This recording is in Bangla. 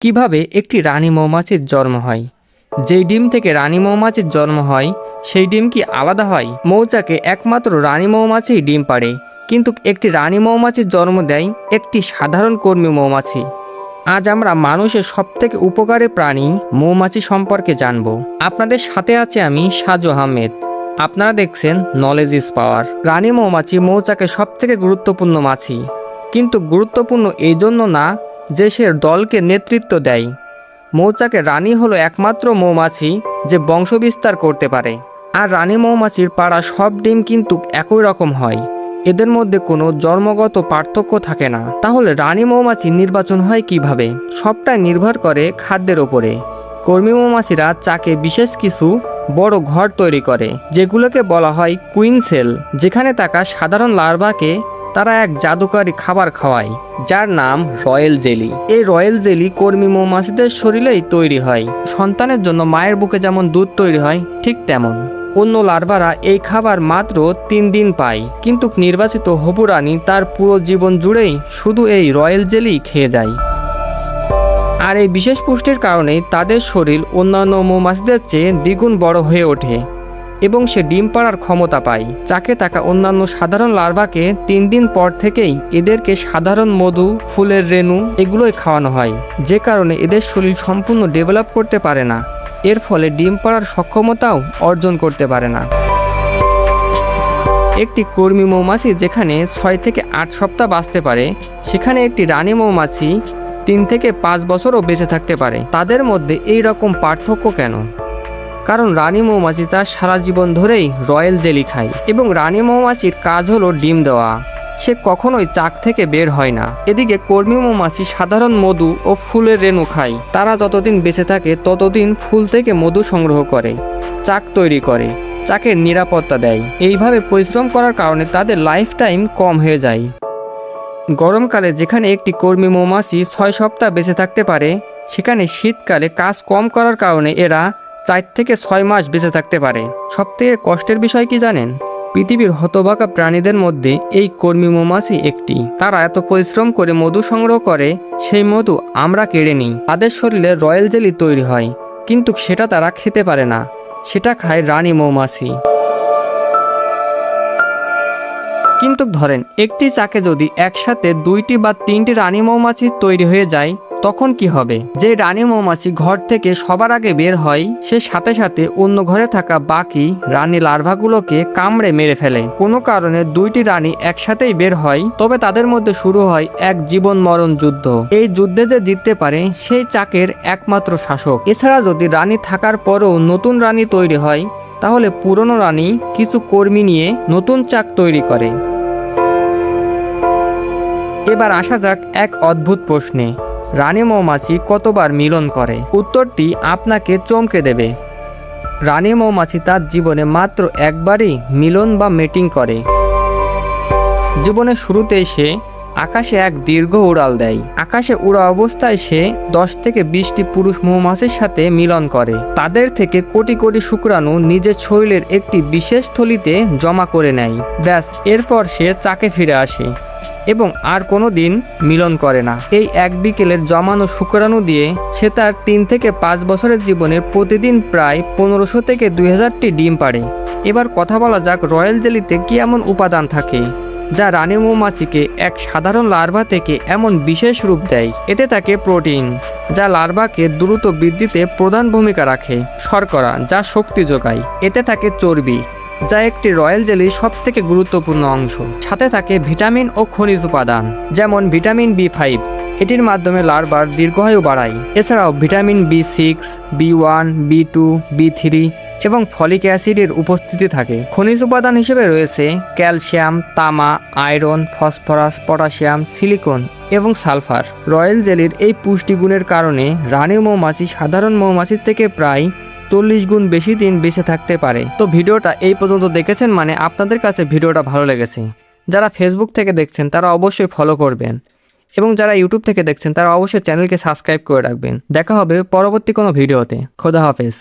কিভাবে একটি রানী মৌমাছির জন্ম হয়? যেই ডিম থেকে রানী মৌমাছির জন্ম হয় সেই ডিম কি আলাদা হয়? মৌচাকে একমাত্র রানী মৌমাছিই ডিম পাড়ে, কিন্তু একটি রানী মৌমাছির জন্ম দেয় একটি সাধারণ কর্মী মৌমাছি। আজ আমরা মানুষের সবথেকে উপকারী প্রাণী মৌমাছি সম্পর্কে জানব। আপনাদের সাথে আছে আমি সাজু আহমেদ। আপনারা দেখছেন নলেজ ইজ পাওয়ার। রানী মৌমাছি মৌচাকের সবথেকে গুরুত্বপূর্ণ মাছি, কিন্তু গুরুত্বপূর্ণ এই জন্য না যে সে দলকে নেতৃত্ব দেয়। মৌচাকের রানী হলো একমাত্র মৌমাছি যে বংশবিস্তার করতে পারে। আর রানী মৌমাছির পাড়া সব ডিম কিন্তু একই রকম হয়, এদের মধ্যে কোনো জন্মগত পার্থক্য থাকে না। তাহলে রানী মৌমাছি নির্বাচন হয় কিভাবে? সবটাই নির্ভর করে খাদ্যের ওপরে। কর্মী মৌমাছিরা চাকে বিশেষ কিছু বড় ঘর তৈরি করে, যেগুলোকে বলা হয় কুইন সেল, যেখানে থাকা সাধারণ লার্ভাকে তারা এক জাদুকরী খাবার খাওয়ায়, যার নাম রয়্যাল জেলি। এই রয়্যাল জেলি কর্মী মৌমাছিদের শরীরেই তৈরি হয়। সন্তানের জন্য মায়ের বুকে যেমন দুধ তৈরি হয়, ঠিক তেমন অন্য লার্ভারা এই খাবার মাত্র 3 দিন পায়, কিন্তু নির্বাচিত হবু রানী তার পুরো জীবন জুড়েই শুধু এই রয়্যাল জেলি খেয়ে যায়। আর এই বিশেষ পুষ্টির কারণেই তাদের শরীর অন্যান্য মৌমাছিদের চেয়ে দ্বিগুণ বড় হয়ে ওঠে এবং সে ডিম পাড়ার ক্ষমতা পায়। চাকে থাকা অন্যান্য সাধারণ লার্ভাকে 3 দিন পর থেকেই এদেরকে সাধারণ মধু, ফুলের রেণু এগুলোই খাওয়ানো হয়, যে কারণে এদের শরীর সম্পূর্ণ ডেভেলপ করতে পারে না। এর ফলে ডিম পাড়ার সক্ষমতাও অর্জন করতে পারে না। একটি কর্মী মৌমাছি যেখানে 6 থেকে 8 সপ্তাহ বাঁচতে পারে, সেখানে একটি রানী মৌমাছি 3 থেকে 5 বছরও বেঁচে থাকতে পারে। তাদের মধ্যে এই রকম পার্থক্য কেন? কারণ রানী মৌমাছি তার সারা জীবন ধরেই রয়্যাল জেলি খায় এবং রানী মৌমাছির কাজ হলো ডিম দেওয়া। সে কখনোই চাক থেকে বের হয় না। এদিকে কর্মী মৌমাছি সাধারণ মধু ও ফুলের রেণু খায়। তারা যতদিন বেঁচে থাকে ততদিন ফুল থেকে মধু সংগ্রহ করে, চাক তৈরি করে, চাকের নিরাপত্তা দেয়। এইভাবে পরিশ্রম করার কারণে তাদের লাইফ টাইম কম হয়ে যায়। গরমকালে যেখানে একটি কর্মী মৌমাছি 6 সপ্তাহ বেঁচে থাকতে পারে, সেখানে শীতকালে কাজ কম করার কারণে এরা 4 থেকে 6 মাস বেঁচে থাকতে পারে। সবথেকে কষ্টের বিষয় কি জানেন? পৃথিবীর হতভাগা প্রাণীদের মধ্যে এই কর্মী মৌমাছি একটি। তারা এত পরিশ্রম করে মধু সংগ্রহ করে, সেই মধু আমরা কেড়ে নিই। তাদের শরীরে রয়্যাল জেলি তৈরি হয়, কিন্তু সেটা তারা খেতে পারে না, সেটা খায় রানী মৌমাছি। কিন্তু ধরেন একটি চাকে যদি একসাথে 2টি বা 3টি রানী মৌমাছি তৈরি হয়ে যায়, তখন কি হবে? যে রানী মৌমাছি ঘর থেকে সবার আগে বের হয়, সে সাথে সাথে অন্য ঘরে থাকা বাকি রানী লার্ভাগুলোকে কামড়ে মেরে ফেলে। কোনো কারণে 2টি রানী একসাথেই বের হয়, তবে তাদের মধ্যে শুরু হয় এক জীবন মরণ যুদ্ধ। এই যুদ্ধে যে জিততে পারে সেই চাকের একমাত্র শাসক। এছাড়া যদি রানী থাকার পরেও নতুন রানী তৈরি হয়, তাহলে পুরনো রানী কিছু কর্মী নিয়ে নতুন চাক তৈরি করে। এবার আসা যাক এক অদ্ভুত প্রশ্নে, রানী মৌমাছি কতবার মিলন করে? উত্তরটি আপনাকে চমকে দেবে। রানী মৌমাছি তার জীবনে মাত্র একবারই মিলন বা মেটিং করে। জীবনের শুরুতেই সে আকাশে এক দীর্ঘ উড়াল দেয়। আকাশে উড়া অবস্থায় সে 10 থেকে 20টি পুরুষ মৌমাছির সাথে মিলন করে। তাদের থেকে কোটি কোটি শুক্রাণু নিজের শরীরের একটি বিশেষ থলিতে জমা করে নেয়। ব্যাস, এরপর সে চাকে ফিরে আসে এবং আর কোনো দিন মিলন করে না। এই এক বিকেলের জমানো শুক্রাণু দিয়ে সে তার 3 থেকে 5 বছরের জীবনে প্রতিদিন প্রায় 1500 থেকে 2000টি ডিম পাড়ে। এবার কথা বলা যাক রয়্যাল জেলিতে কি এমন উপাদান থাকে যা রানী মৌমাছিকে এক সাধারণ লার্ভা থেকে এমন বিশেষ রূপ দেয়। এতে থাকে প্রোটিন, যা লার্ভাকে দ্রুত বৃদ্ধিতে প্রধান ভূমিকা রাখে, শর্করা যা শক্তি যোগায়, এতে থাকে চর্বি যা একটি রয়্যাল জেলির সবথেকে গুরুত্বপূর্ণ অংশ, সাথে থাকে ভিটামিন ও খনিজ উপাদান যেমন ভিটামিন B5, এটির মাধ্যমে লার্ভার দীর্ঘায়ু বাড়ায়। এছাড়াও vitamin B6, B1, B2, B3 এবং ফলিক অ্যাসিডের উপস্থিতি থাকে। খনিজ উপাদান হিসেবে রয়েছে ক্যালসিয়াম, তামা, আয়রন, ফসফরাস, পটাশিয়াম, সিলিকন এবং সালফার। রয়্যাল জেলির এই পুষ্টিগুণের কারণে রানী মৌমাছি সাধারণ মৌমাছির থেকে প্রায় 40 গুণ বেশি দিন বেঁচে থাকতে পারে। তো ভিডিওটা এই পর্যন্ত দেখেছেন মানে আপনাদের কাছে ভিডিওটা ভালো লেগেছে। যারা ফেসবুক থেকে দেখছেন তারা অবশ্যই ফলো করবেন এবং যারা ইউটিউব থেকে দেখছেন তারা অবশ্যই চ্যানেলকে সাবস্ক্রাইব করে রাখবেন। দেখা হবে পরবর্তী কোনো ভিডিওতে। খোদা হাফেজ।